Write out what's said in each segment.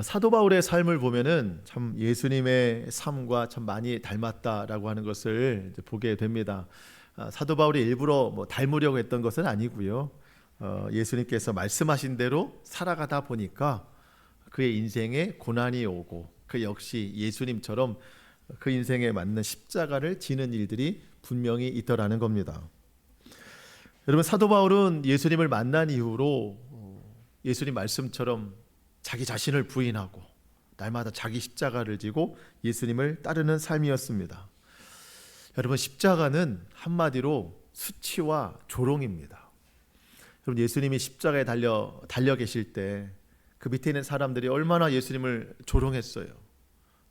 사도 바울의 삶을 보면은 참 예수님의 삶과 참 많이 닮았다라고 하는 것을 이제 보게 됩니다. 사도 바울이 일부러 뭐 닮으려고 했던 것은 아니고요. 예수님께서 말씀하신 대로 살아가다 보니까 그의 인생에 고난이 오고 그 역시 예수님처럼 그 인생에 맞는 십자가를 지는 일들이 분명히 있더라는 겁니다. 여러분, 사도 바울은 예수님을 만난 이후로 예수님 말씀처럼 자기 자신을 부인하고 날마다 자기 십자가를 지고 예수님을 따르는 삶이었습니다. 여러분, 십자가는 한마디로 수치와 조롱입니다. 여러분, 예수님이 십자가에 달려 계실 때 그 밑에 있는 사람들이 얼마나 예수님을 조롱했어요.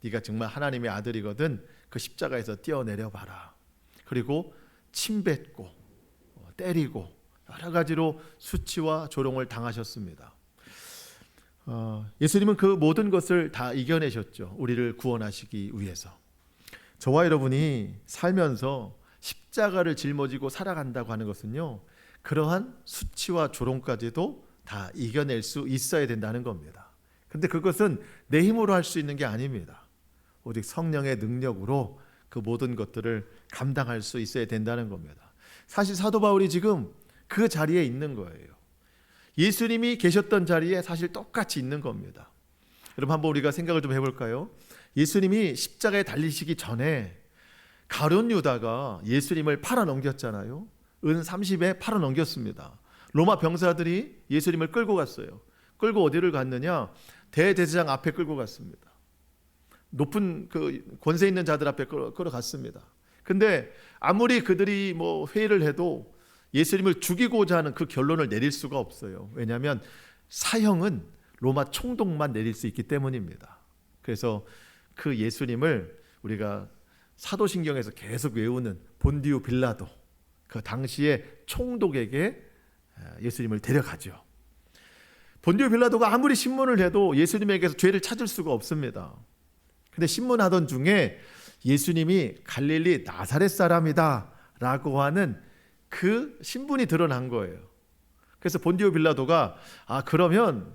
네가 정말 하나님의 아들이거든 그 십자가에서 뛰어내려 봐라. 그리고 침뱉고 때리고 여러 가지로 수치와 조롱을 당하셨습니다. 예수님은 그 모든 것을 다 이겨내셨죠. 우리를 구원하시기 위해서. 저와 여러분이 살면서 십자가를 짊어지고 살아간다고 하는 것은요, 그러한 수치와 조롱까지도 다 이겨낼 수 있어야 된다는 겁니다. 그런데 그것은 내 힘으로 할 수 있는 게 아닙니다. 오직 성령의 능력으로 그 모든 것들을 감당할 수 있어야 된다는 겁니다. 사실 사도 바울이 지금 그 자리에 있는 거예요. 예수님이 계셨던 자리에 사실 똑같이 있는 겁니다. 여러분, 한번 우리가 생각을 좀 해볼까요? 예수님이 십자가에 달리시기 전에 가룟 유다가 예수님을 팔아넘겼잖아요. 은 30에 팔아넘겼습니다. 로마 병사들이 예수님을 끌고 갔어요. 끌고 어디를 갔느냐? 대제사장 앞에 끌고 갔습니다. 높은 그 권세 있는 자들 앞에 끌어갔습니다. 근데 아무리 그들이 뭐 회의를 해도 예수님을 죽이고자 하는 그 결론을 내릴 수가 없어요. 왜냐하면 사형은 로마 총독만 내릴 수 있기 때문입니다. 그래서 그 예수님을 우리가 사도신경에서 계속 외우는 본디오 빌라도, 그 당시의 총독에게 예수님을 데려가죠. 본디오 빌라도가 아무리 신문을 해도 예수님에게서 죄를 찾을 수가 없습니다. 근데 신문하던 중에 예수님이 갈릴리 나사렛 사람이다 라고 하는 그 신분이 드러난 거예요. 그래서 본디오 빌라도가 그러면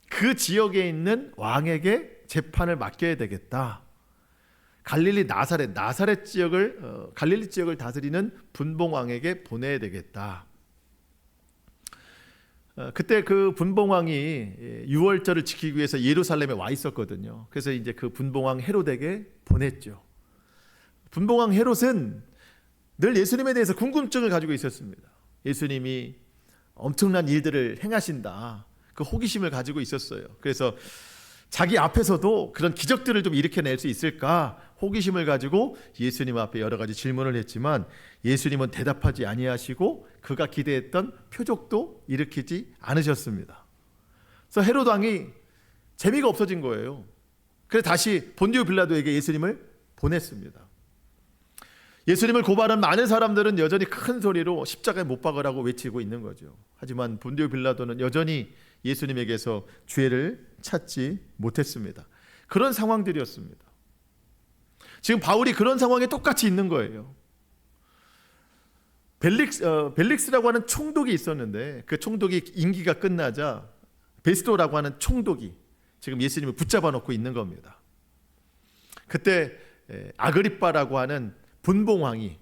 그 지역에 있는 왕에게 재판을 맡겨야 되겠다. 갈릴리 나사렛 지역을 갈릴리 지역을 다스리는 분봉왕에게 보내야 되겠다. 그때 그 분봉왕이 유월절을 지키기 위해서 예루살렘에 와 있었거든요. 그래서 이제 그 분봉왕 헤롯에게 보냈죠. 분봉왕 헤롯은 늘 예수님에 대해서 궁금증을 가지고 있었습니다. 예수님이 엄청난 일들을 행하신다, 그 호기심을 가지고 있었어요. 그래서 자기 앞에서도 그런 기적들을 좀 일으켜낼 수 있을까 호기심을 가지고 예수님 앞에 여러 가지 질문을 했지만 예수님은 대답하지 아니하시고 그가 기대했던 표적도 일으키지 않으셨습니다. 그래서 헤롯 왕이 재미가 없어진 거예요. 그래서 다시 본디오 빌라도에게 예수님을 보냈습니다. 예수님을 고발한 많은 사람들은 여전히 큰 소리로 십자가에 못 박으라고 외치고 있는 거죠. 하지만 본디오 빌라도는 여전히 예수님에게서 죄를 찾지 못했습니다. 그런 상황들이었습니다. 지금 바울이 그런 상황에 똑같이 있는 거예요. 벨릭스라고 하는 총독이 있었는데 그 총독이 임기가 끝나자 베스도라고 하는 총독이 지금 예수님을 붙잡아 놓고 있는 겁니다. 그때 아그리빠라고 하는 분봉왕이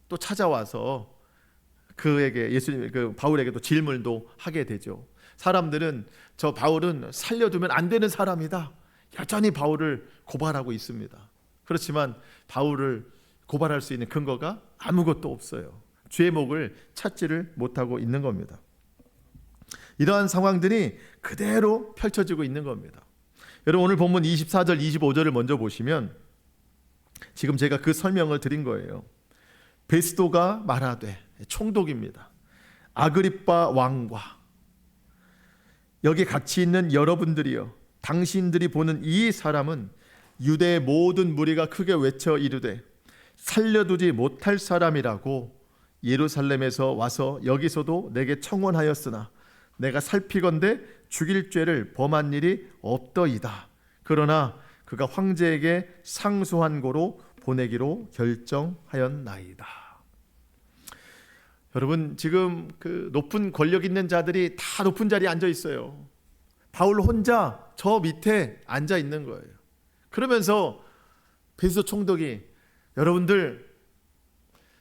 또 찾아와서 그에게 그 바울에게도 질문도 하게 되죠. 사람들은 저 바울은 살려두면 안 되는 사람이다, 여전히 바울을 고발하고 있습니다. 그렇지만 바울을 고발할 수 있는 근거가 아무것도 없어요. 죄목을 찾지를 못하고 있는 겁니다. 이러한 상황들이 그대로 펼쳐지고 있는 겁니다. 여러분, 오늘 본문 24절 25절을 먼저 보시면 지금 제가 그 설명을 드린 거예요. 베스도가 말하되, 총독입니다. 아그리빠 왕과 여기 같이 있는 여러분들이여, 당신들이 보는 이 사람은 유대의 모든 무리가 크게 외쳐 이르되 살려두지 못할 사람이라고 예루살렘에서 와서 여기서도 내게 청원하였으나 내가 살피건대 죽일 죄를 범한 일이 없더이다. 그러나 그가 황제에게 상소한 고로 보내기로 결정하였나이다. 여러분, 지금 그 높은 권력 있는 자들이 다 높은 자리에 앉아 있어요. 바울 혼자 저 밑에 앉아 있는 거예요. 그러면서 베드로 총독이 여러분들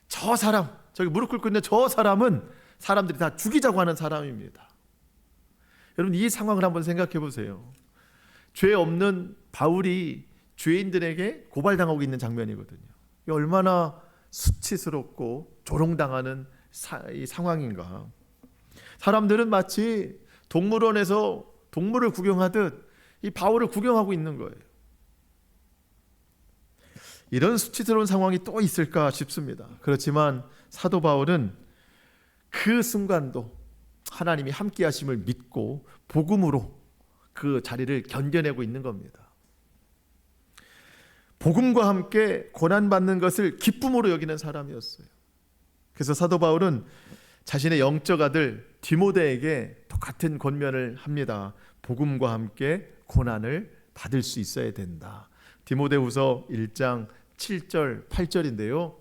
저 사람 저기 무릎 꿇고 있는 저 사람은 사람들이 다 죽이자고 하는 사람입니다. 여러분 이 상황을 한번 생각해 보세요. 죄 없는 바울이 죄인들에게 고발당하고 있는 장면이거든요. 이게 얼마나 수치스럽고 조롱당하는 이 상황인가. 사람들은 마치 동물원에서 동물을 구경하듯 이 바울을 구경하고 있는 거예요. 이런 수치스러운 상황이 또 있을까 싶습니다. 그렇지만 사도 바울은 그 순간도 하나님이 함께 하심을 믿고 복음으로 그 자리를 견뎌내고 있는 겁니다. 복음과 함께 고난받는 것을 기쁨으로 여기는 사람이었어요. 그래서 사도 바울은 자신의 영적 아들 디모데에게 똑같은 권면을 합니다. 복음과 함께 고난을 받을 수 있어야 된다. 디모데후서 1장 7절 8절인데요.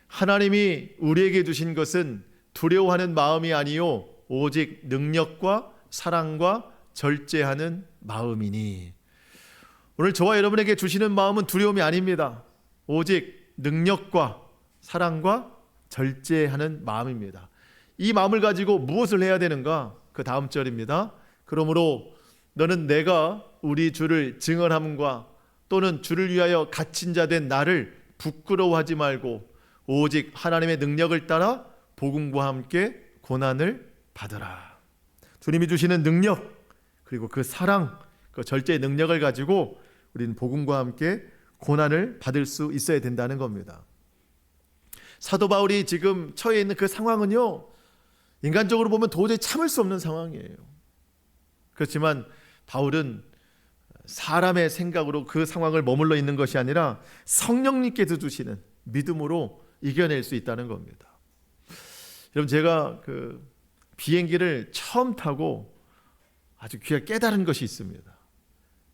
하나님이 우리에게 주신 것은 두려워하는 마음이 아니요 오직 능력과 사랑과 절제하는 마음이니. 오늘 저와 여러분에게 주시는 마음은 두려움이 아닙니다. 오직 능력과 사랑과 절제하는 마음입니다. 이 마음을 가지고 무엇을 해야 되는가? 그 다음 절입니다. 그러므로 너는 내가 우리 주를 증언함과 또는 주를 위하여 갇힌 자 된 나를 부끄러워하지 말고 오직 하나님의 능력을 따라 복음과 함께 고난을 받으라. 주님이 주시는 능력 그리고 그 사랑, 그 절제의 능력을 가지고 우리는 복음과 함께 고난을 받을 수 있어야 된다는 겁니다. 사도 바울이 지금 처해 있는 그 상황은요, 인간적으로 보면 도저히 참을 수 없는 상황이에요. 그렇지만 바울은 사람의 생각으로 그 상황을 머물러 있는 것이 아니라 성령님께서 주시는 믿음으로 이겨낼 수 있다는 겁니다. 여러분 제가 그 비행기를 처음 타고 아주 귀하게 깨달은 것이 있습니다.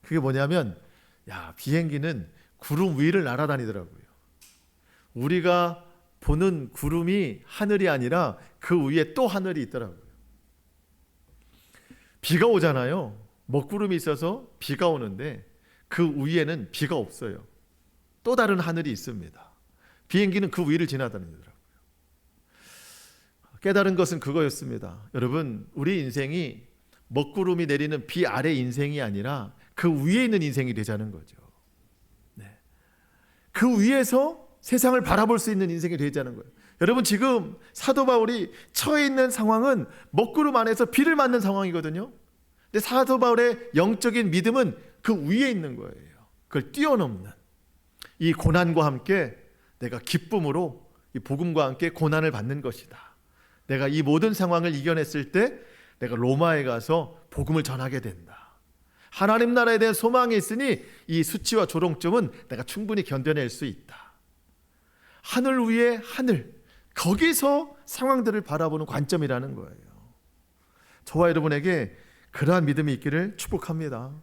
그게 뭐냐면 비행기는 구름 위를 날아다니더라고요. 우리가 보는 구름이 하늘이 아니라 그 위에 또 하늘이 있더라고요. 비가 오잖아요. 먹구름이 있어서 비가 오는데 그 위에는 비가 없어요. 또 다른 하늘이 있습니다. 비행기는 그 위를 지나다니더라고요. 깨달은 것은 그거였습니다. 여러분, 우리 인생이 먹구름이 내리는 비 아래 인생이 아니라 그 위에 있는 인생이 되자는 거죠. 네. 그 위에서 세상을 바라볼 수 있는 인생이 되자는 거예요. 여러분 지금 사도 바울이 처해 있는 상황은 먹구름 안에서 비를 맞는 상황이거든요. 근데 사도 바울의 영적인 믿음은 그 위에 있는 거예요. 그걸 뛰어넘는 이 고난과 함께 내가 기쁨으로 이 복음과 함께 고난을 받는 것이다. 내가 이 모든 상황을 이겨냈을 때 내가 로마에 가서 복음을 전하게 된다. 하나님 나라에 대한 소망이 있으니 이 수치와 조롱점은 내가 충분히 견뎌낼 수 있다. 하늘 위에 하늘, 거기서 상황들을 바라보는 관점이라는 거예요. 저와 여러분에게 그러한 믿음이 있기를 축복합니다.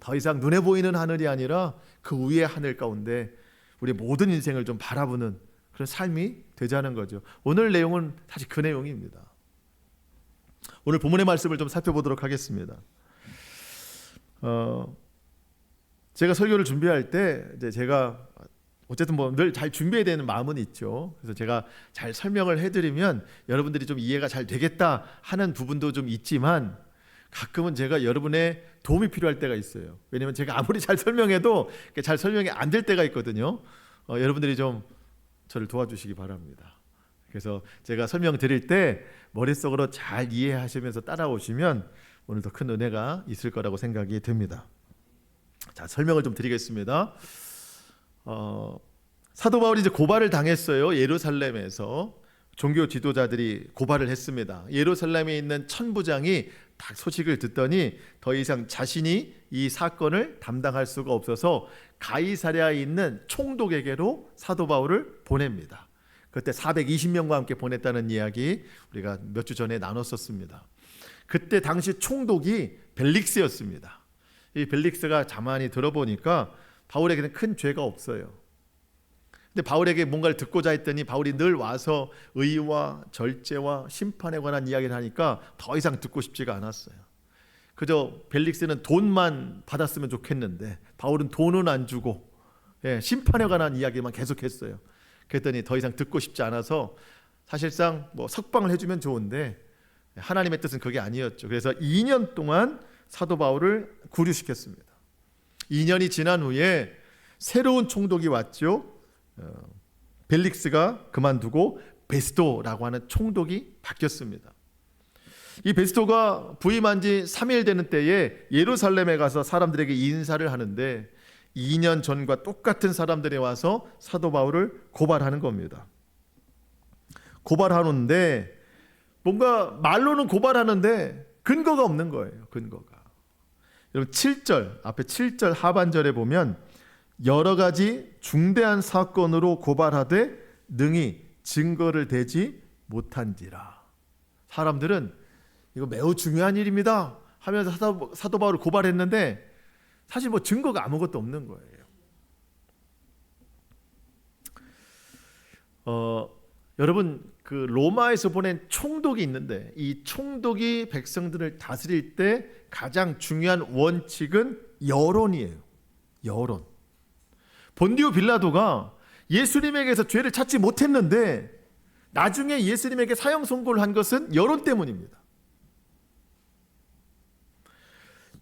더 이상 눈에 보이는 하늘이 아니라 그 위의 하늘 가운데 우리 모든 인생을 좀 바라보는 그런 삶이 되자는 거죠. 오늘 내용은 사실 그 내용입니다. 오늘 본문의 말씀을 좀 살펴보도록 하겠습니다. 제가 설교를 준비할 때 이제 제가 어쨌든 뭐 늘 잘 준비해야 되는 마음은 있죠. 그래서 제가 잘 설명을 해드리면 여러분들이 좀 이해가 잘 되겠다 하는 부분도 좀 있지만 가끔은 제가 여러분의 도움이 필요할 때가 있어요. 왜냐하면 제가 아무리 잘 설명해도 잘 설명이 안 될 때가 있거든요. 여러분들이 좀 저를 도와주시기 바랍니다. 그래서 제가 설명드릴 때 머릿속으로 잘 이해하시면서 따라오시면 오늘 더 큰 은혜가 있을 거라고 생각이 듭니다. 자, 설명을 좀 드리겠습니다. 사도 바울이 이제 고발을 당했어요. 예루살렘에서 종교 지도자들이 고발을 했습니다. 예루살렘에 있는 천부장이 딱 소식을 듣더니 더 이상 자신이 이 사건을 담당할 수가 없어서 가이사랴에 있는 총독에게로 사도 바울을 보냅니다. 그때 420명과 함께 보냈다는 이야기 우리가 몇 주 전에 나눴었습니다. 그때 당시 총독이 벨릭스였습니다. 이 벨릭스가 가만히 들어보니까 바울에게는 큰 죄가 없어요. 근데 바울에게 뭔가를 듣고자 했더니 바울이 늘 와서 의와 절제와 심판에 관한 이야기를 하니까 더 이상 듣고 싶지가 않았어요. 그저 벨릭스는 돈만 받았으면 좋겠는데 바울은 돈은 안 주고 심판에 관한 이야기만 계속했어요. 그랬더니 더 이상 듣고 싶지 않아서 사실상 뭐 석방을 해주면 좋은데 하나님의 뜻은 그게 아니었죠. 그래서 2년 동안 사도 바울을 구류시켰습니다. 2년이 지난 후에 새로운 총독이 왔죠. 벨릭스가 그만두고 베스도라고 하는 총독이 바뀌었습니다. 이 베스도가 부임한 지 3일 되는 때에 예루살렘에 가서 사람들에게 인사를 하는데 2년 전과 똑같은 사람들이 와서 사도 바울을 고발하는 겁니다. 고발하는데 뭔가 말로는 고발하는데 근거가 없는 거예요. 근거가. 여러분 7절 앞에 7절 하반절에 보면 여러 가지 중대한 사건으로 고발하되 능히 증거를 대지 못한지라. 사람들은 이거 매우 중요한 일입니다 하면서 사도 바울을 고발했는데 사실 뭐 증거가 아무것도 없는 거예요. 여러분 그 로마에서 보낸 총독이 있는데 이 총독이 백성들을 다스릴 때 가장 중요한 원칙은 여론이에요. 여론. 본디오 빌라도가 예수님에게서 죄를 찾지 못했는데 나중에 예수님에게 사형 선고를 한 것은 여론 때문입니다.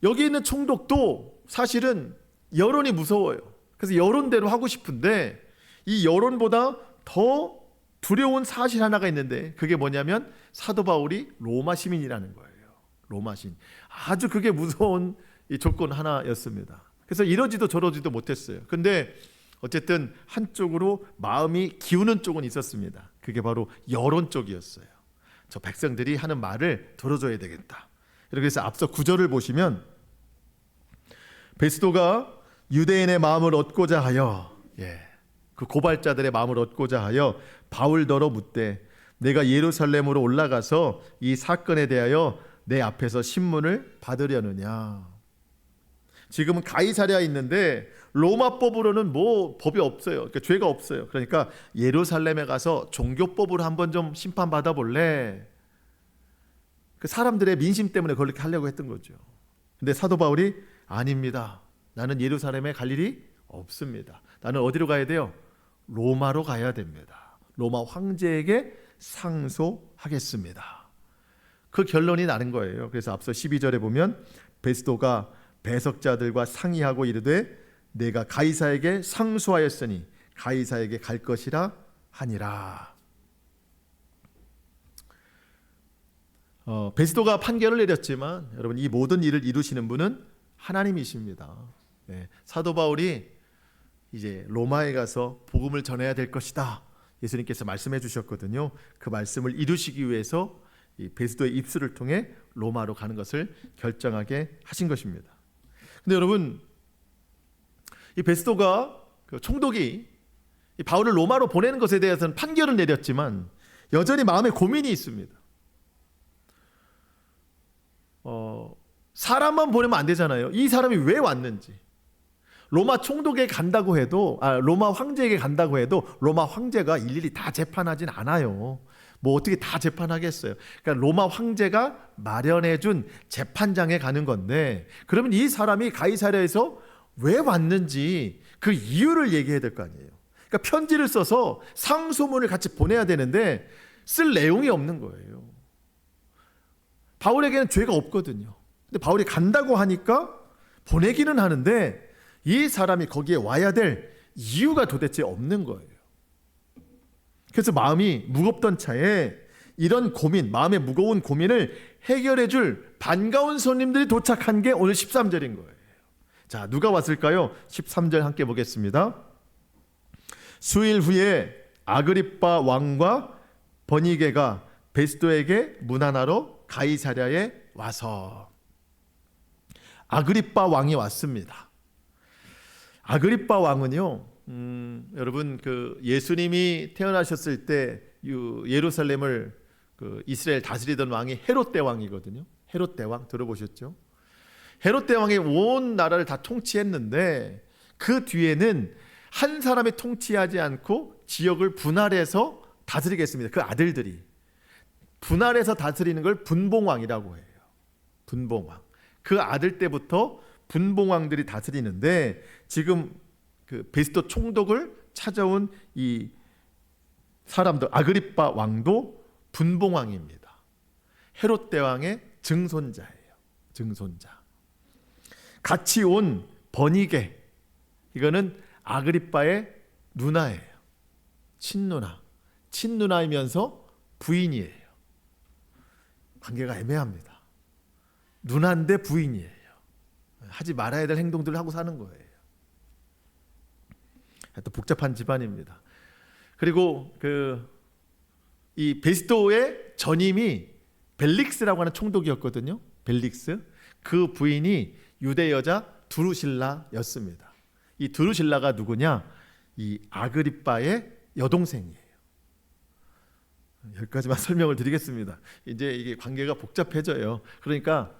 여기 있는 총독도 사실은 여론이 무서워요. 그래서 여론대로 하고 싶은데 이 여론보다 더 두려운 사실 하나가 있는데 그게 뭐냐면 사도 바울이 로마 시민이라는 거예요. 로마 시민. 아주 그게 무서운 이 조건 하나였습니다. 그래서 이러지도 저러지도 못했어요. 근데 어쨌든 한쪽으로 마음이 기우는 쪽은 있었습니다. 그게 바로 여론 쪽이었어요. 저 백성들이 하는 말을 들어줘야 되겠다. 이렇게 해서 앞서 9절을 보시면 베스도가 유대인의 마음을 얻고자 하여 그 고발자들의 마음을 얻고자 하여 바울더러 묻되 내가 예루살렘으로 올라가서 이 사건에 대하여 내 앞에서 신문을 받으려느냐. 지금은 가이사랴에 있는데 로마법으로는 뭐 법이 없어요. 그러니까 죄가 없어요. 그러니까 예루살렘에 가서 종교법으로 한번 좀 심판받아 볼래. 그 사람들의 민심 때문에 그렇게 하려고 했던 거죠. 근데 사도 바울이 아닙니다. 나는 예루살렘에 갈 일이 없습니다. 나는 어디로 가야 돼요? 로마로 가야 됩니다. 로마 황제에게 상소하겠습니다. 그 결론이 나는 거예요. 그래서 앞서 12절에 보면 베스도가 배석자들과 상의하고 이르되 내가 가이사에게 상소하였으니 가이사에게 갈 것이라 하니라. 베스도가 판결을 내렸지만 여러분 이 모든 일을 이루시는 분은 하나님이십니다. 사도 바울이 이제 로마에 가서 복음을 전해야 될 것이다. 예수님께서 말씀해 주셨거든요. 그 말씀을 이루시기 위해서 이 베스도의 입술을 통해 로마로 가는 것을 결정하게 하신 것입니다. 근데 여러분 이 베스도가 그 총독이 이 바울을 로마로 보내는 것에 대해서는 판결을 내렸지만 여전히 마음에 고민이 있습니다. 사람만 보내면 안 되잖아요. 이 사람이 왜 왔는지. 로마 총독에 간다고 해도 로마 황제에게 간다고 해도 로마 황제가 일일이 다 재판하진 않아요. 뭐 어떻게 다 재판하겠어요. 그러니까 로마 황제가 마련해준 재판장에 가는 건데 그러면 이 사람이 가이사랴에서 왜 왔는지 그 이유를 얘기해야 될 거 아니에요. 그러니까 편지를 써서 상소문을 같이 보내야 되는데 쓸 내용이 없는 거예요. 바울에게는 죄가 없거든요. 근데 바울이 간다고 하니까 보내기는 하는데 이 사람이 거기에 와야 될 이유가 도대체 없는 거예요. 그래서 마음이 무겁던 차에 이런 고민, 마음의 무거운 고민을 해결해 줄 반가운 손님들이 도착한 게 오늘 13절인 거예요. 자, 누가 왔을까요? 13절 함께 보겠습니다. 수일 후에 아그리빠 왕과 버니게가 베스도에게 문안하러 가이사랴에 와서 아그리빠 왕이 왔습니다. 아그리빠 왕은요, 여러분 그 예수님이 태어나셨을 때 예루살렘을 그 이스라엘 다스리던 왕이 헤롯 대왕이거든요. 헤롯 대왕 들어보셨죠? 헤롯 대왕이 온 나라를 다 통치했는데 그 뒤에는 한 사람이 통치하지 않고 지역을 분할해서 다스리겠습니다. 그 아들들이 분할해서 다스리는 걸 분봉왕이라고 해요. 분봉왕. 그 아들 때부터 분봉왕들이 다스리는데 지금 그 베스도 총독을 찾아온 이 사람들, 아그리빠 왕도 분봉왕입니다. 헤롯 대왕의 증손자예요. 증손자. 같이 온 버니게, 이거는 아그리빠의 누나예요. 친누나이면서 부인이에요. 관계가 애매합니다. 누나인데 부인이에요. 하지 말아야 될 행동들을 하고 사는 거예요. 또 복잡한 집안입니다. 그리고 이 베스도의 전임이 벨릭스라고 하는 총독이었거든요. 벨릭스. 그 부인이 유대 여자 두루실라였습니다. 이 두루실라가 누구냐? 이 아그리빠의 여동생이에요. 여기까지만 설명을 드리겠습니다. 이제 이게 관계가 복잡해져요. 그러니까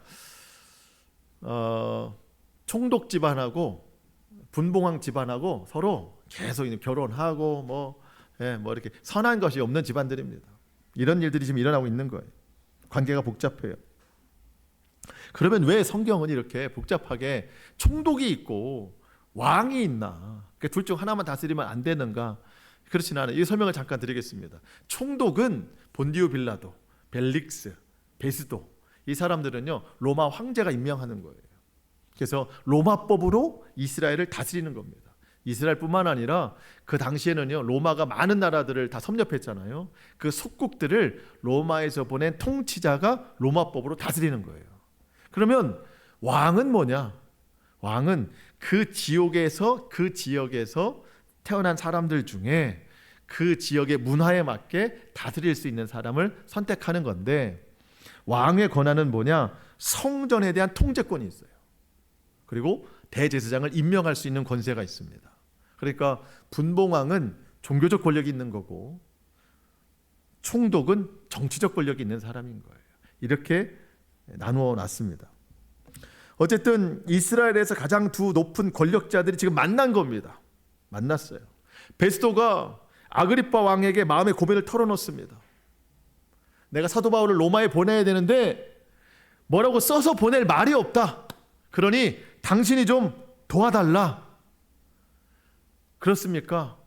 총독 집안하고 분봉왕 집안하고 서로 계속 결혼하고 뭐 이렇게 선한 것이 없는 집안들입니다. 이런 일들이 지금 일어나고 있는 거예요. 관계가 복잡해요. 그러면 왜 성경은 이렇게 복잡하게 총독이 있고 왕이 있나? 둘 중 하나만 다스리면 안 되는가? 그렇지는 않아요. 이 설명을 잠깐 드리겠습니다. 총독은 본디오 빌라도, 벨릭스, 베스도, 이 사람들은요 로마 황제가 임명하는 거예요. 그래서 로마법으로 이스라엘을 다스리는 겁니다. 이스라엘뿐만 아니라 그 당시에는요 로마가 많은 나라들을 다 섭렵했잖아요. 그 속국들을 로마에서 보낸 통치자가 로마법으로 다스리는 거예요. 그러면 왕은 뭐냐? 왕은 그 지역에서 태어난 사람들 중에 그 지역의 문화에 맞게 다스릴 수 있는 사람을 선택하는 건데, 왕의 권한은 뭐냐? 성전에 대한 통제권이 있어요. 그리고 대제사장을 임명할 수 있는 권세가 있습니다. 그러니까 분봉왕은 종교적 권력이 있는 거고 총독은 정치적 권력이 있는 사람인 거예요. 이렇게 나누어 놨습니다. 어쨌든 이스라엘에서 가장 두 높은 권력자들이 지금 만난 겁니다. 만났어요. 베스도가 아그리빠 왕에게 마음의 고백을 털어놓습니다. 내가 사도 바울을 로마에 보내야 되는데 뭐라고 써서 보낼 말이 없다. 그러니 당신이 좀 도와달라. 그렇습니까?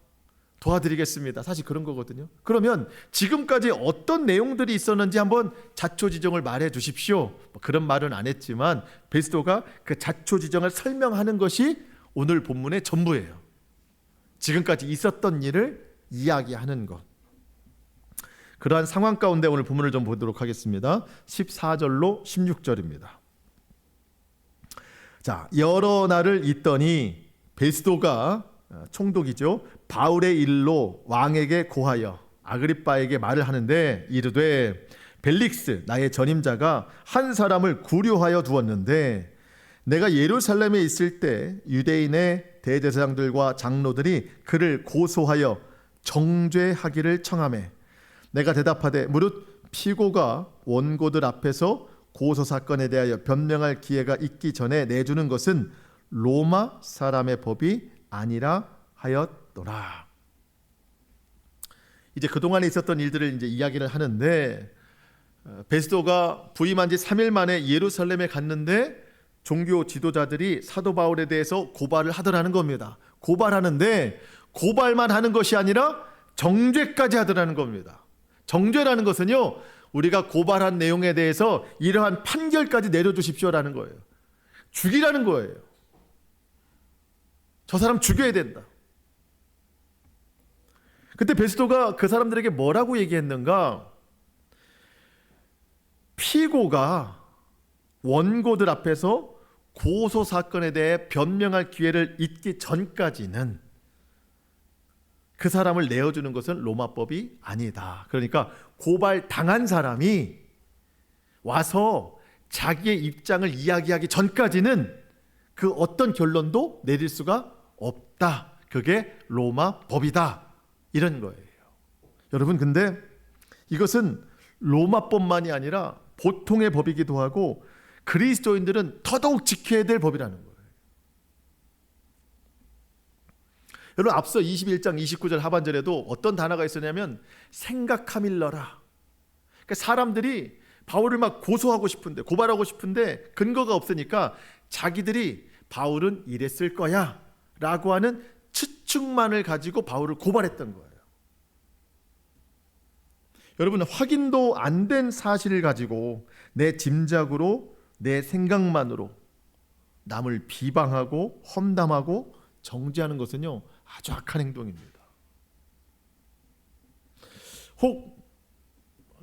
도와드리겠습니다. 사실 그런 거거든요. 그러면 지금까지 어떤 내용들이 있었는지 한번 자초지종을 말해 주십시오. 그런 말은 안 했지만 베스도가 그 자초지종을 설명하는 것이 오늘 본문의 전부예요. 지금까지 있었던 일을 이야기하는 것. 그러한 상황 가운데 오늘 본문을 좀 보도록 하겠습니다. 14절로 16절입니다. 자, 여러 날을 있더니 베스도가 총독이죠. 바울의 일로 왕에게 고하여 아그리빠에게 말을 하는데 이르되, 벨릭스 나의 전임자가 한 사람을 구류하여 두었는데 내가 예루살렘에 있을 때 유대인의 대제사장들과 장로들이 그를 고소하여 정죄하기를 청하매, 내가 대답하되 무릇 피고가 원고들 앞에서 고소 사건에 대하여 변명할 기회가 있기 전에 내주는 것은 로마 사람의 법이 아니라 하였더라. 이제 그동안에 있었던 일들을 이제 이야기를 하는데, 베스도가 부임한 지 3일 만에 예루살렘에 갔는데 종교 지도자들이 사도 바울에 대해서 고발을 하더라는 겁니다. 고발하는데 고발만 하는 것이 아니라 정죄까지 하더라는 겁니다. 정죄라는 것은요, 우리가 고발한 내용에 대해서 이러한 판결까지 내려주십시오라는 거예요. 죽이라는 거예요. 저 사람 죽여야 된다. 그때 베스도가 그 사람들에게 뭐라고 얘기했는가? 피고가 원고들 앞에서 고소 사건에 대해 변명할 기회를 잊기 전까지는 그 사람을 내어주는 것은 로마법이 아니다. 그러니까 고발 당한 사람이 와서 자기의 입장을 이야기하기 전까지는 그 어떤 결론도 내릴 수가 없다. 그게 로마 법이다. 이런 거예요. 여러분, 근데 이것은 로마법만이 아니라 보통의 법이기도 하고 그리스도인들은 더더욱 지켜야 될 법이라는 거예요. 여러분, 앞서 21장 29절 하반절에도 어떤 단어가 있었냐면 생각하밀러라. 그러니까 사람들이 바울을 막 고소하고 싶은데, 고발하고 싶은데 근거가 없으니까 자기들이 바울은 이랬을 거야 라고 하는 추측만을 가지고 바울을 고발했던 거예요. 여러분, 확인도 안 된 사실을 가지고 내 짐작으로, 내 생각만으로 남을 비방하고 험담하고 정죄하는 것은요, 아주 악한 행동입니다. 혹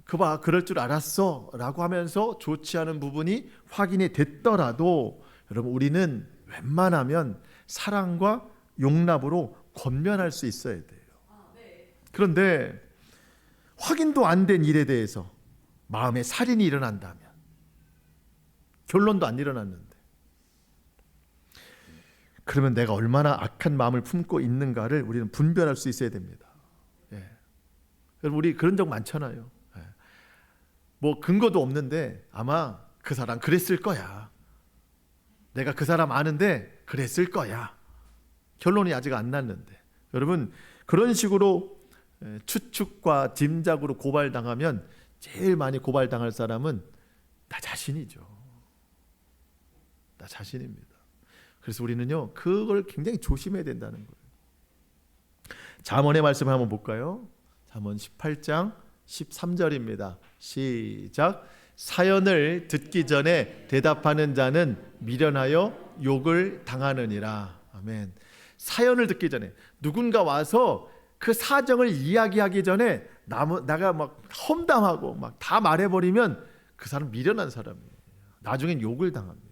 그봐 그럴 줄 알았어 라고 하면서 좋지 않은 부분이 확인이 됐더라도 여러분, 우리는 웬만하면 사랑과 용납으로 권면할 수 있어야 돼요. 그런데 확인도 안 된 일에 대해서 마음에 살인이 일어난다면, 결론도 안 일어났는데, 그러면 내가 얼마나 악한 마음을 품고 있는가를 우리는 분별할 수 있어야 됩니다. 여러분, 우리 그런 적 많잖아요. 뭐 근거도 없는데 아마 그 사람 그랬을 거야, 내가 그 사람 아는데 그랬을 거야, 결론이 아직 안 났는데. 여러분, 그런 식으로 추측과 짐작으로 고발당하면 제일 많이 고발당할 사람은 나 자신이죠. 나 자신입니다. 그래서 우리는요, 그걸 굉장히 조심해야 된다는 거예요. 잠언의 말씀을 한번 볼까요? 잠언 18장 13절입니다. 시작. 사연을 듣기 전에 대답하는 자는 미련하여 욕을 당하느니라. 아멘. 사연을 듣기 전에, 누군가 와서 그 사정을 이야기하기 전에 나가 막 험담하고 막 다 말해버리면 그 사람 미련한 사람이에요. 나중엔 욕을 당합니다.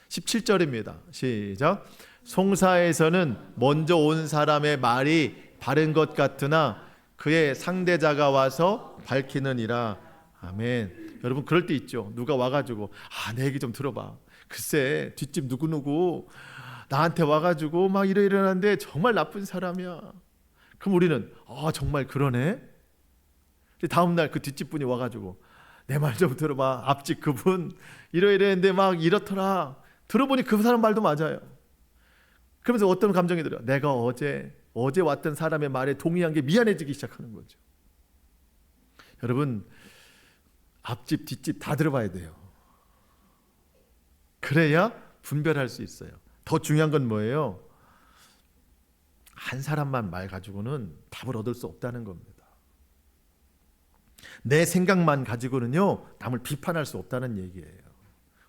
17절입니다. 시작. 송사에서는 먼저 온 사람의 말이 바른 것 같으나 그의 상대자가 와서 밝히느니라. 아멘. 여러분, 그럴 때 있죠. 누가 와가지고 내 얘기 좀 들어봐. 글쎄 뒷집 누구누구 나한테 와가지고 막 이러이러한데 정말 나쁜 사람이야. 그럼 우리는 정말 그러네. 다음날 그 뒷집 분이 와가지고 내 말 좀 들어봐. 앞집 그분 이러이러했는데 막 이렇더라. 들어보니 그 사람 말도 맞아요. 그러면서 어떤 감정이 들어요? 내가 어제 왔던 사람의 말에 동의한 게 미안해지기 시작하는 거죠. 여러분, 앞집 뒷집 다 들어봐야 돼요. 그래야 분별할 수 있어요. 더 중요한 건 뭐예요? 한 사람만 말 가지고는 답을 얻을 수 없다는 겁니다. 내 생각만 가지고는요, 남을 비판할 수 없다는 얘기예요.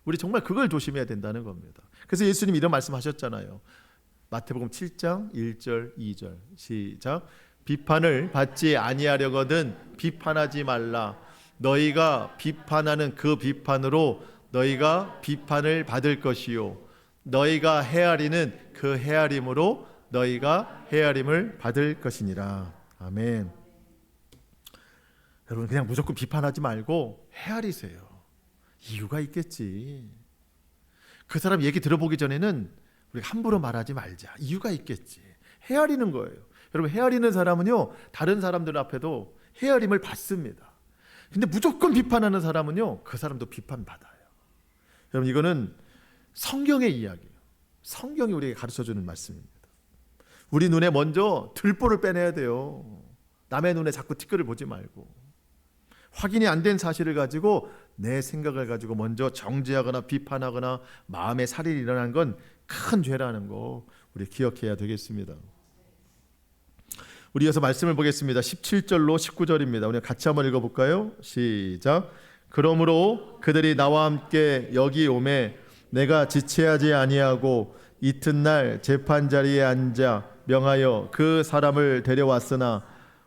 우리 정말 그걸 조심해야 된다는 겁니다. 그래서 예수님이 이런 말씀하셨잖아요. 마태복음 7장 1절 2절 시작. 비판을 받지 아니하려거든 비판하지 말라. 너희가 비판하는 그 비판으로 너희가 비판을 받을 것이요 너희가 헤아리는 그 헤아림으로 너희가 헤아림을 받을 것이니라. 아멘. 여러분, 그냥 무조건 비판하지 말고 헤아리세요. 이유가 있겠지. 그 사람 얘기 들어보기 전에는 우리가 함부로 말하지 말자. 이유가 있겠지. 헤아리는 거예요. 여러분, 헤아리는 사람은요, 다른 사람들 앞에도 헤아림을 받습니다. 근데 무조건 비판하는 사람은요, 그 사람도 비판받아요. 여러분, 이거는 성경의 이야기예요. 성경이 우리에게 가르쳐주는 말씀입니다. 우리 눈에 먼저 들보를 빼내야 돼요. 남의 눈에 자꾸 티끌을 보지 말고. 확인이 안 된 사실을 가지고 내 생각을 가지고 먼저 정죄하거나 비판하거나 마음에 살인이 일어난 건 큰 죄라는 거 우리 기억해야 되겠습니다. 우리 이어서 말씀을 보겠습니다. 17절로 19절입니다. 우리 같이 한번 읽어볼까요? 시작. 그러므로 그들이 나와 함께 여기 오매 내가 지체하지 아니하고 이튿날 재판자리에 앉아 명하여 그 사람을 데려왔으나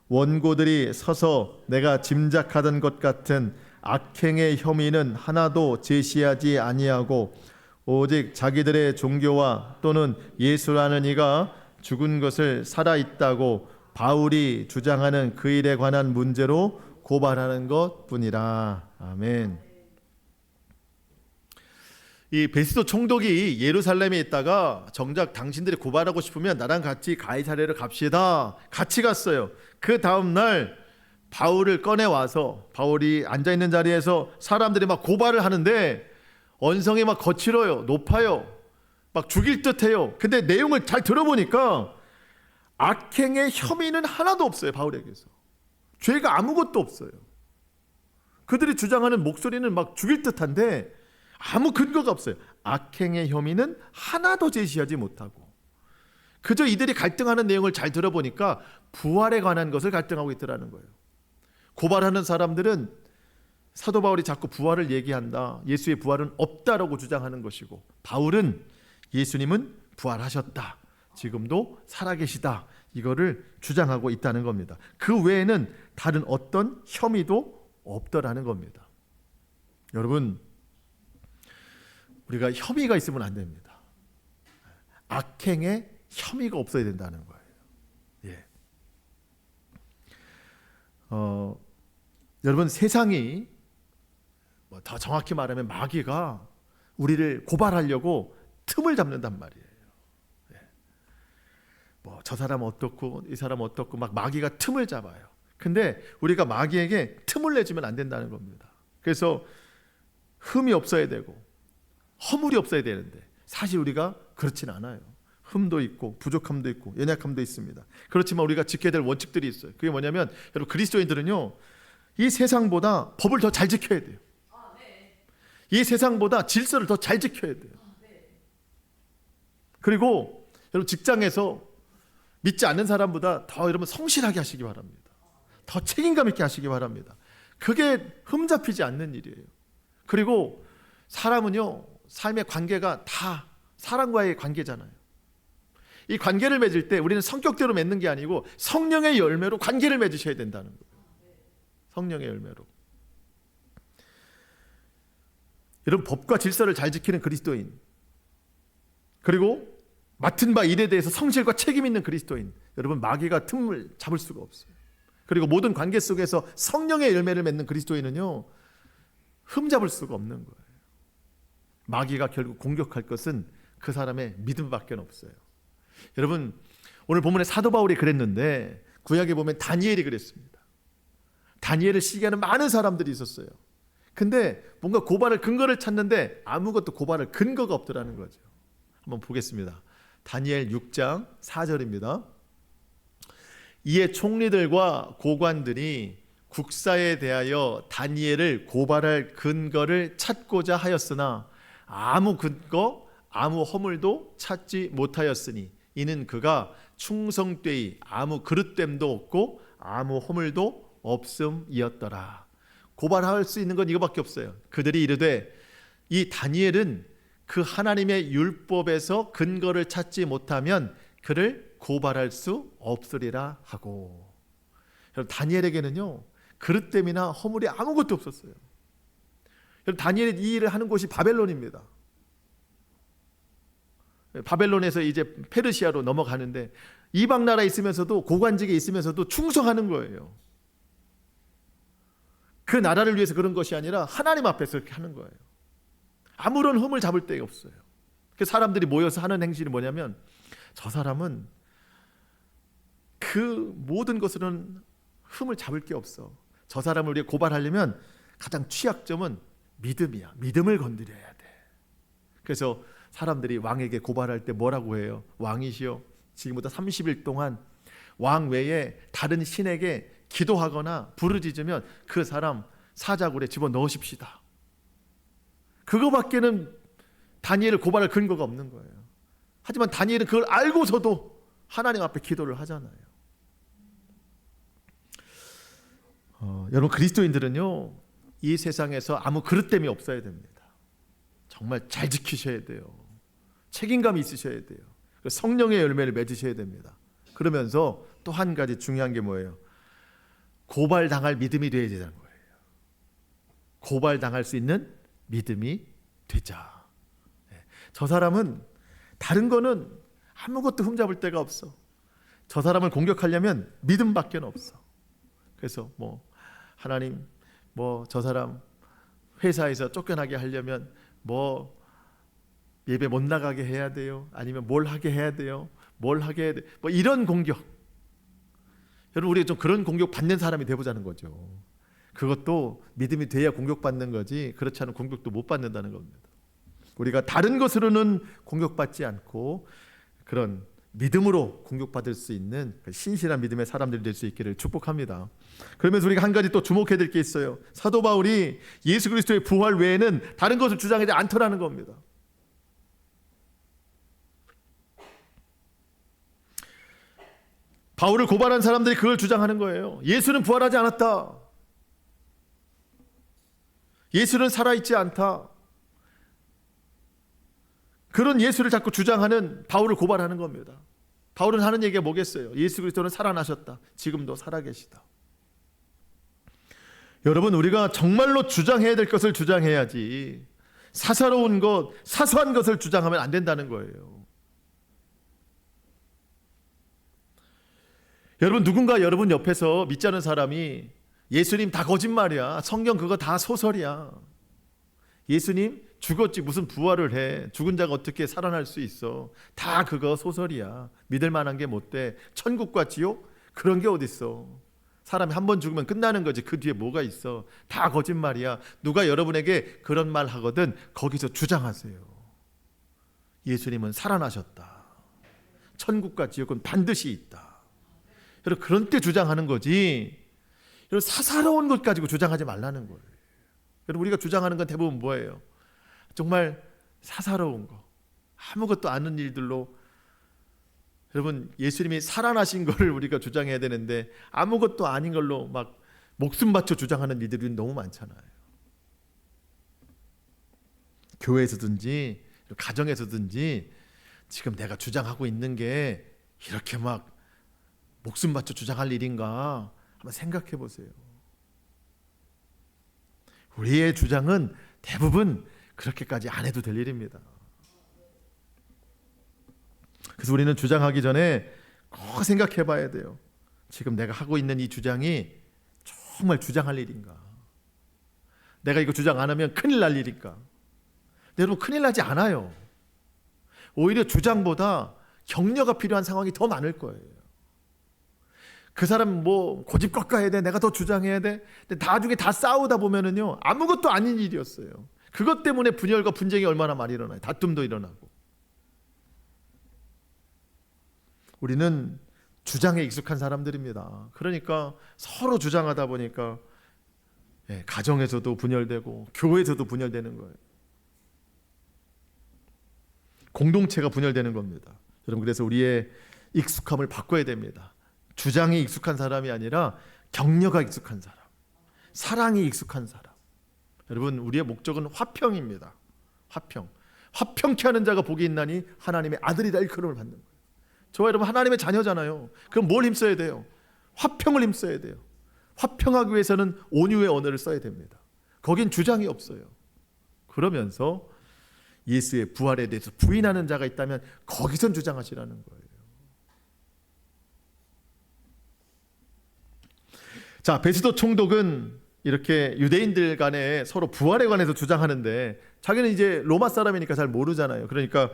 원고들이 서서 내가 짐작하던 것 같은 악행의 혐의는 하나도 제시하지 아니하고 오직 자기들의 종교와 또는 예수라는 이가 죽은 것을 살아있다고 바울이 주장하는 그 일에 관한 문제로 고발하는 것뿐이라. 아멘. 이 베스도 총독이 예루살렘에 있다가 정작 당신들이 고발하고 싶으면 나랑 같이 가이사랴로 갑시다. 같이 갔어요. 그 다음 날 바울을 꺼내와서 바울이 앉아있는 자리에서 사람들이 막 고발을 하는데 언성이 막 거칠어요. 높아요. 막 죽일 듯해요. 근데 내용을 잘 들어보니까 악행의 혐의는 하나도 없어요. 바울에게서 죄가 아무것도 없어요. 그들이 주장하는 목소리는 막 죽일 듯한데 아무 근거가 없어요. 악행의 혐의는 하나도 제시하지 못하고 그저 이들이 갈등하는 내용을 잘 들어보니까 부활에 관한 것을 갈등하고 있더라는 거예요. 고발하는 사람들은 사도 바울이 자꾸 부활을 얘기한다, 예수의 부활은 없다라고 주장하는 것이고, 바울은 예수님은 부활하셨다, 지금도 살아계시다, 이거를 주장하고 있다는 겁니다. 그 외에는 다른 어떤 혐의도 없더라는 겁니다. 여러분, 우리가 혐의가 있으면 안 됩니다. 악행에 혐의가 없어야 된다는 거예요. 예. 여러분, 세상이 더 정확히 말하면 마귀가 우리를 고발하려고 틈을 잡는단 말이에요. 예. 저 사람 어떻고 이 사람 어떻고 막 마귀가 틈을 잡아요. 근데 우리가 마귀에게 틈을 내주면 안 된다는 겁니다. 그래서 흠이 없어야 되고 허물이 없어야 되는데 사실 우리가 그렇진 않아요. 흠도 있고 부족함도 있고 연약함도 있습니다. 그렇지만 우리가 지켜야 될 원칙들이 있어요. 그게 뭐냐면, 여러분, 그리스도인들은요, 이 세상보다 법을 더 잘 지켜야 돼요. 이 세상보다 질서를 더 잘 지켜야 돼요. 그리고 여러분, 직장에서 믿지 않는 사람보다 더 여러분 성실하게 하시기 바랍니다. 더 책임감 있게 하시기 바랍니다. 그게 흠잡히지 않는 일이에요. 그리고 사람은요, 삶의 관계가 다 사람과의 관계잖아요. 이 관계를 맺을 때 우리는 성격대로 맺는 게 아니고 성령의 열매로 관계를 맺으셔야 된다는 거예요. 성령의 열매로. 이런 법과 질서를 잘 지키는 그리스도인, 그리고 맡은 바 일에 대해서 성실과 책임 있는 그리스도인, 여러분, 마귀가 틈을 잡을 수가 없어요. 그리고 모든 관계 속에서 성령의 열매를 맺는 그리스도인은요, 흠잡을 수가 없는 거예요. 마귀가 결국 공격할 것은 그 사람의 믿음밖에 없어요. 여러분, 오늘 본문에 사도 바울이 그랬는데 구약에 보면 다니엘이 그랬습니다. 다니엘을 시기하는 많은 사람들이 있었어요. 근데 뭔가 고발할 근거를 찾는데 아무것도 고발할 근거가 없더라는 거죠. 한번 보겠습니다. 다니엘 6장 4절입니다. 이에 총리들과 고관들이 국사에 대하여 다니엘을 고발할 근거를 찾고자 하였으나 아무 근거, 아무 허물도 찾지 못하였으니 이는 그가 충성되이 아무 그릇됨도 없고 아무 허물도 없음이었더라. 고발할 수 있는 건 이거밖에 없어요. 그들이 이르되 이 다니엘은 그 하나님의 율법에서 근거를 찾지 못하면 그를 고발할 수 없으리라 하고. 여러분, 다니엘에게는요, 그릇됨이나 허물이 아무것도 없었어요. 여러분, 다니엘이 이 일을 하는 곳이 바벨론입니다. 바벨론에서 이제 페르시아로 넘어가는데 이방 나라에 있으면서도, 고관직에 있으면서도 충성하는 거예요. 그 나라를 위해서 그런 것이 아니라 하나님 앞에서 그렇게 하는 거예요. 아무런 흠을 잡을 데가 없어요. 그 사람들이 모여서 하는 행실이 뭐냐면, 저 사람은 그 모든 것으로는 흠을 잡을 게 없어. 저 사람을 우리가 고발하려면 가장 취약점은 믿음이야. 믿음을 건드려야 돼. 그래서 사람들이 왕에게 고발할 때 뭐라고 해요? 왕이시여, 지금부터 30일 동안 왕 외에 다른 신에게 기도하거나 부르짖으면 그 사람 사자굴에 집어넣으십시다. 그거밖에는 다니엘을 고발할 근거가 없는 거예요. 하지만 다니엘은 그걸 알고서도 하나님 앞에 기도를 하잖아요. 여러분, 그리스도인들은요, 이 세상에서 아무 그릇됨이 없어야 됩니다. 정말 잘 지키셔야 돼요. 책임감이 있으셔야 돼요. 성령의 열매를 맺으셔야 됩니다. 그러면서 또 한 가지 중요한 게 뭐예요? 고발당할 믿음이 되어야 되는 거예요. 고발당할 수 있는 믿음이 되자. 저 사람은 다른 거는 아무것도 흠잡을 데가 없어. 저 사람을 공격하려면 믿음밖에 없어. 그래서 하나님, 저 사람 회사에서 쫓겨나게 하려면 예배 못 나가게 해야 돼요. 아니면 뭘 하게 해야 돼요. 뭘 하게 해야 돼. 이런 공격. 여러분, 우리가 좀 그런 공격 받는 사람이 되보자는 거죠. 그것도 믿음이 돼야 공격받는 거지, 그렇지 않은 공격도 못 받는다는 겁니다. 우리가 다른 것으로는 공격받지 않고 그런 믿음으로 공격받을 수 있는 신실한 믿음의 사람들이 될 수 있기를 축복합니다. 그러면서 우리가 한 가지 또 주목해야 될 게 있어요. 사도 바울이 예수 그리스도의 부활 외에는 다른 것을 주장하지 않더라는 겁니다. 바울을 고발한 사람들이 그걸 주장하는 거예요. 예수는 부활하지 않았다. 예수는 살아있지 않다. 그런 예수를 자꾸 주장하는 바울을 고발하는 겁니다. 바울은 하는 얘기가 뭐겠어요? 예수 그리스도는 살아나셨다. 지금도 살아계시다. 여러분, 우리가 정말로 주장해야 될 것을 주장해야지 사사로운 것, 사소한 것을 주장하면 안 된다는 거예요. 여러분, 누군가 여러분 옆에서 믿지 않은 사람이 예수님 다 거짓말이야, 성경 그거 다 소설이야, 예수님 죽었지 무슨 부활을 해, 죽은 자가 어떻게 살아날 수 있어, 다 그거 소설이야, 믿을 만한 게 못 돼, 천국과 지옥 그런 게 어딨어, 사람이 한 번 죽으면 끝나는 거지 그 뒤에 뭐가 있어, 다 거짓말이야. 누가 여러분에게 그런 말 하거든 거기서 주장하세요. 예수님은 살아나셨다, 천국과 지옥은 반드시 있다. 여러분, 그런 때 주장하는 거지, 여러분 사사로운 것 가지고 주장하지 말라는 거예요. 여러분, 우리가 주장하는 건 대부분 뭐예요? 정말 사사로운 거, 아무것도 아는 일들로. 여러분, 예수님이 살아나신 것을 우리가 주장해야 되는데 아무것도 아닌 걸로 막 목숨 바쳐 주장하는 일들이 너무 많잖아요. 교회에서든지 가정에서든지 지금 내가 주장하고 있는 게 이렇게 막 목숨 바쳐 주장할 일인가 한번 생각해 보세요. 우리의 주장은 대부분 그렇게까지 안 해도 될 일입니다. 그래서 우리는 주장하기 전에 꼭 생각해 봐야 돼요. 지금 내가 하고 있는 이 주장이 정말 주장할 일인가? 내가 이거 주장 안 하면 큰일 날 일인가? 근데 여러분, 큰일 나지 않아요. 오히려 주장보다 격려가 필요한 상황이 더 많을 거예요. 그 사람 뭐 고집꺾어야 돼, 내가 더 주장해야 돼. 근데 나중에 다 싸우다 보면은요 아무것도 아닌 일이었어요. 그것 때문에 분열과 분쟁이 얼마나 많이 일어나요. 다툼도 일어나고. 우리는 주장에 익숙한 사람들입니다. 그러니까 서로 주장하다 보니까 가정에서도 분열되고 교회에서도 분열되는 거예요. 공동체가 분열되는 겁니다. 여러분, 그래서 우리의 익숙함을 바꿔야 됩니다. 주장이 익숙한 사람이 아니라 격려가 익숙한 사람, 사랑이 익숙한 사람. 여러분, 우리의 목적은 화평입니다. 화평. 화평케 하는 자가 복이 있나니 하나님의 아들이다 일컬음을 받는 거예요. 저와 여러분 하나님의 자녀잖아요. 그럼 뭘 힘써야 돼요? 화평을 힘써야 돼요. 화평하기 위해서는 온유의 언어를 써야 됩니다. 거긴 주장이 없어요. 그러면서 예수의 부활에 대해서 부인하는 자가 있다면 거기선 주장하시라는 거예요. 자, 베스도 총독은 이렇게 유대인들 간에 서로 부활에 관해서 주장하는데 자기는 이제 로마 사람이니까 잘 모르잖아요. 그러니까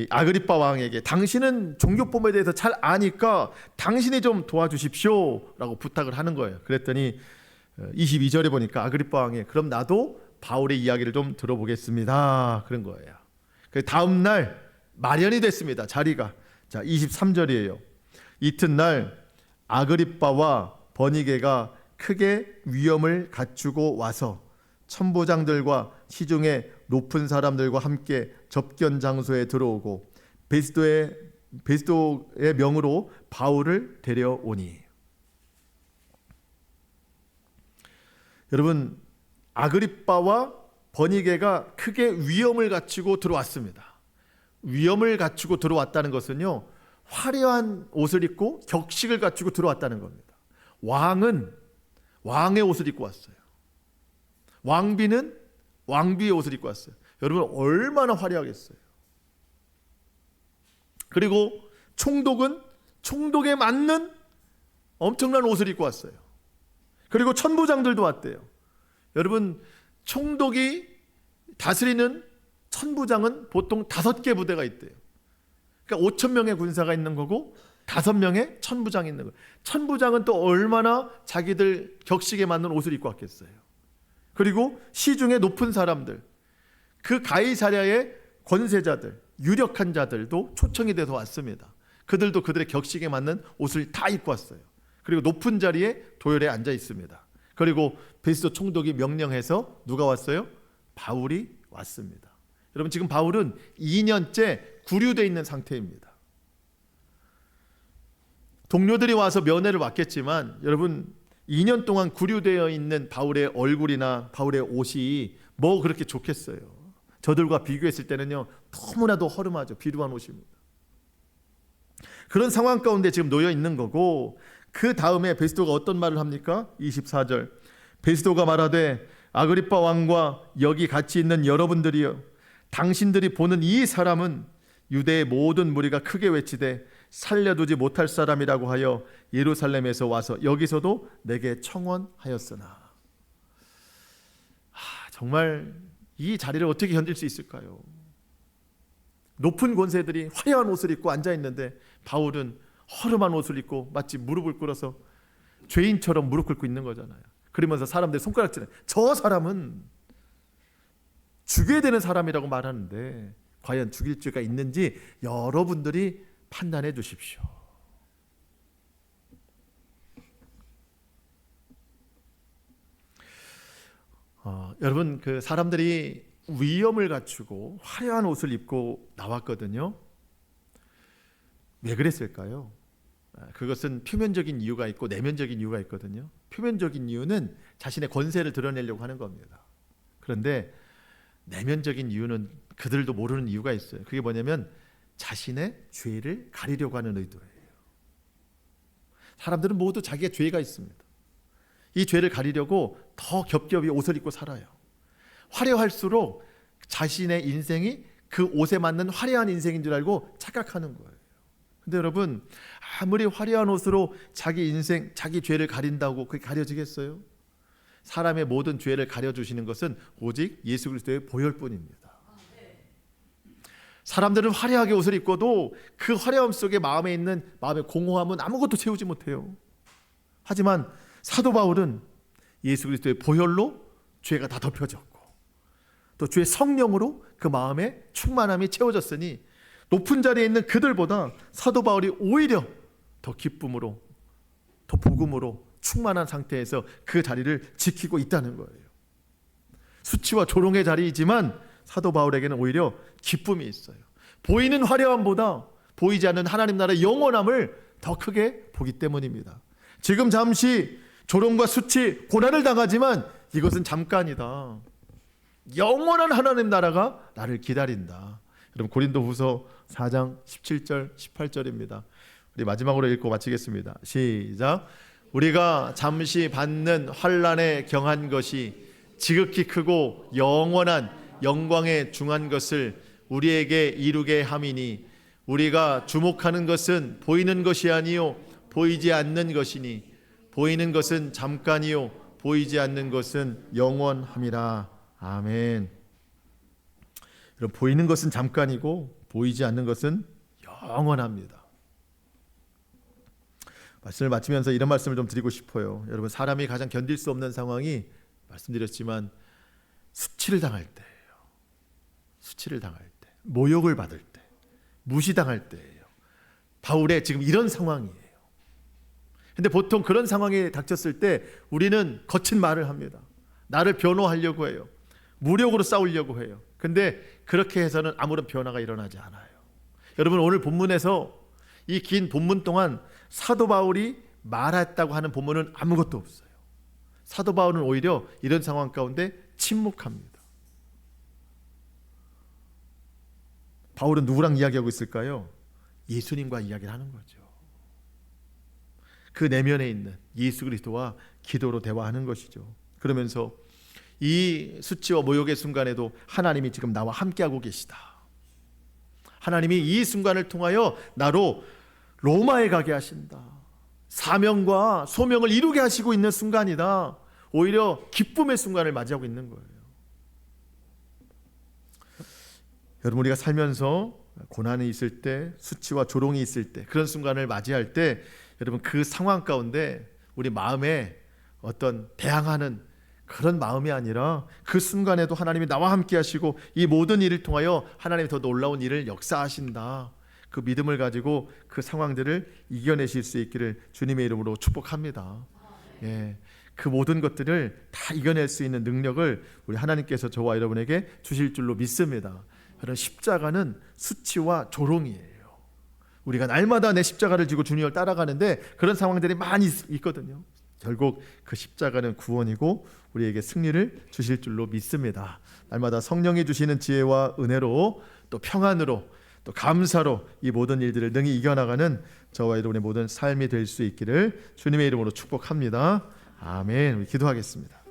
아그리빠 왕에게 당신은 종교법에 대해서 잘 아니까 당신이 좀 도와주십시오 라고 부탁을 하는 거예요. 그랬더니 22절에 보니까 아그리빠 왕이 그럼 나도 바울의 이야기를 좀 들어보겠습니다 그런 거예요. 그 다음 날 마련이 됐습니다. 자리가. 자, 23절이에요. 이튿날 아그리빠와 버니게가 크게 위엄을 갖추고 와서 천부장들과 시중의 높은 사람들과 함께 접견 장소에 들어오고 베스도의 명으로 바울을 데려오니. 여러분, 아그리빠와 버니게가 크게 위엄을 갖추고 들어왔습니다. 위엄을 갖추고 들어왔다는 것은요, 화려한 옷을 입고 격식을 갖추고 들어왔다는 겁니다. 왕은 왕의 옷을 입고 왔어요. 왕비는 왕비의 옷을 입고 왔어요. 여러분, 얼마나 화려하겠어요. 그리고 총독은 총독에 맞는 엄청난 옷을 입고 왔어요. 그리고 천부장들도 왔대요. 여러분, 총독이 다스리는 천부장은 보통 5개 부대가 있대요. 그러니까 5,000명의 군사가 있는 거고 5명의 천부장이 있는 거예요. 천부장은 또 얼마나 자기들 격식에 맞는 옷을 입고 왔겠어요. 그리고 시중에 높은 사람들, 그 가이사랴의 권세자들, 유력한 자들도 초청이 돼서 왔습니다. 그들도 그들의 격식에 맞는 옷을 다 입고 왔어요. 그리고 높은 자리에 도열에 앉아 있습니다. 그리고 베스도 총독이 명령해서 누가 왔어요? 바울이 왔습니다. 여러분, 지금 바울은 2년째 구류되어 있는 상태입니다. 동료들이 와서 면회를 왔겠지만 여러분, 2년 동안 구류되어 있는 바울의 얼굴이나 바울의 옷이 뭐 그렇게 좋겠어요. 저들과 비교했을 때는요, 너무나도 허름하죠. 비루한 옷입니다. 그런 상황 가운데 지금 놓여 있는 거고, 그 다음에 베스도가 어떤 말을 합니까? 24절, 베스도가 말하되 아그리빠 왕과 여기 같이 있는 여러분들이여, 당신들이 보는 이 사람은 유대의 모든 무리가 크게 외치되 살려두지 못할 사람이라고 하여 예루살렘에서 와서 여기서도 내게 청원하였으나. 정말 이 자리를 어떻게 견딜 수 있을까요? 높은 권세들이 화려한 옷을 입고 앉아 있는데 바울은 허름한 옷을 입고 마치 무릎을 꿇어서 죄인처럼 무릎 꿇고 있는 거잖아요. 그러면서 사람들이 손가락질해. 저 사람은 죽여야 되는 사람이라고 말하는데 과연 죽일 죄가 있는지 여러분들이 판단해 주십시오. 여러분, 그 사람들이 위엄을 갖추고 화려한 옷을 입고 나왔거든요. 왜 그랬을까요? 그것은 표면적인 이유가 있고 내면적인 이유가 있거든요. 표면적인 이유는 자신의 권세를 드러내려고 하는 겁니다. 그런데 내면적인 이유는 그들도 모르는 이유가 있어요. 그게 뭐냐면 자신의 죄를 가리려고 하는 의도예요. 사람들은 모두 자기의 죄가 있습니다. 이 죄를 가리려고 더 겹겹이 옷을 입고 살아요. 화려할수록 자신의 인생이 그 옷에 맞는 화려한 인생인 줄 알고 착각하는 거예요. 근데 여러분, 아무리 화려한 옷으로 자기 인생, 자기 죄를 가린다고 그게 가려지겠어요? 사람의 모든 죄를 가려주시는 것은 오직 예수 그리스도의 보혈뿐입니다. 사람들은 화려하게 옷을 입고도 그 화려함 속에 마음에 있는 마음의 공허함은 아무것도 채우지 못해요. 하지만 사도 바울은 예수 그리스도의 보혈로 죄가 다 덮여졌고 또 주의 성령으로 그 마음의 충만함이 채워졌으니 높은 자리에 있는 그들보다 사도 바울이 오히려 더 기쁨으로, 더 복음으로 충만한 상태에서 그 자리를 지키고 있다는 거예요. 수치와 조롱의 자리이지만 사도 바울에게는 오히려 기쁨이 있어요. 보이는 화려함보다 보이지 않는 하나님 나라의 영원함을 더 크게 보기 때문입니다. 지금 잠시 조롱과 수치, 고난을 당하지만 이것은 잠깐이다. 영원한 하나님 나라가 나를 기다린다. 여러분, 고린도후서 4장 17절 18절입니다. 우리 마지막으로 읽고 마치겠습니다. 시작. 우리가 잠시 받는 환난에 경한 것이 지극히 크고 영원한 영광에 중한 것을 우리에게 이루게 함이니 우리가 주목하는 것은 보이는 것이 아니요 보이지 않는 것이니 보이는 것은 잠깐이요 보이지 않는 것은 영원함이라. 아멘. 여러분, 보이는 것은 잠깐이고 보이지 않는 것은 영원합니다. 말씀을 마치면서 이런 말씀을 좀 드리고 싶어요. 여러분, 사람이 가장 견딜 수 없는 상황이 말씀드렸지만 수치를 당할 때예요. 수치를 당할 때, 모욕을 받을 때, 무시당할 때예요. 바울의 지금 이런 상황이에요. 근데 보통 그런 상황이 닥쳤을 때 우리는 거친 말을 합니다. 나를 변호하려고 해요. 무력으로 싸우려고 해요. 근데 그렇게 해서는 아무런 변화가 일어나지 않아요. 여러분, 오늘 본문에서 이 긴 본문 동안 사도 바울이 말했다고 하는 본문은 아무것도 없어요. 사도 바울은 오히려 이런 상황 가운데 침묵합니다. 바울은 누구랑 이야기하고 있을까요? 예수님과 이야기를 하는 거죠. 그 내면에 있는 예수 그리스도와 기도로 대화하는 것이죠. 그러면서 이 수치와 모욕의 순간에도 하나님이 지금 나와 함께하고 계시다. 하나님이 이 순간을 통하여 나로 로마에 가게 하신다. 사명과 소명을 이루게 하시고 있는 순간이다. 오히려 기쁨의 순간을 맞이하고 있는 거예요. 여러분, 우리가 살면서 고난이 있을 때, 수치와 조롱이 있을 때, 그런 순간을 맞이할 때 여러분, 그 상황 가운데 우리 마음에 어떤 대항하는 그런 마음이 아니라 그 순간에도 하나님이 나와 함께 하시고 이 모든 일을 통하여 하나님이 더 놀라운 일을 역사하신다. 그 믿음을 가지고 그 상황들을 이겨내실 수 있기를 주님의 이름으로 축복합니다. 예, 그 모든 것들을 다 이겨낼 수 있는 능력을 우리 하나님께서 저와 여러분에게 주실 줄로 믿습니다. 여러분, 십자가는 수치와 조롱이에요. 우리가 날마다 내 십자가를 지고 주님을 따라가는데 그런 상황들이 많이 있거든요. 결국 그 십자가는 구원이고 우리에게 승리를 주실 줄로 믿습니다. 날마다 성령이 주시는 지혜와 은혜로 또 평안으로 또 감사로 이 모든 일들을 능히 이겨나가는 저와 여러분의 모든 삶이 될 수 있기를 주님의 이름으로 축복합니다. 아멘. 우리 기도하겠습니다.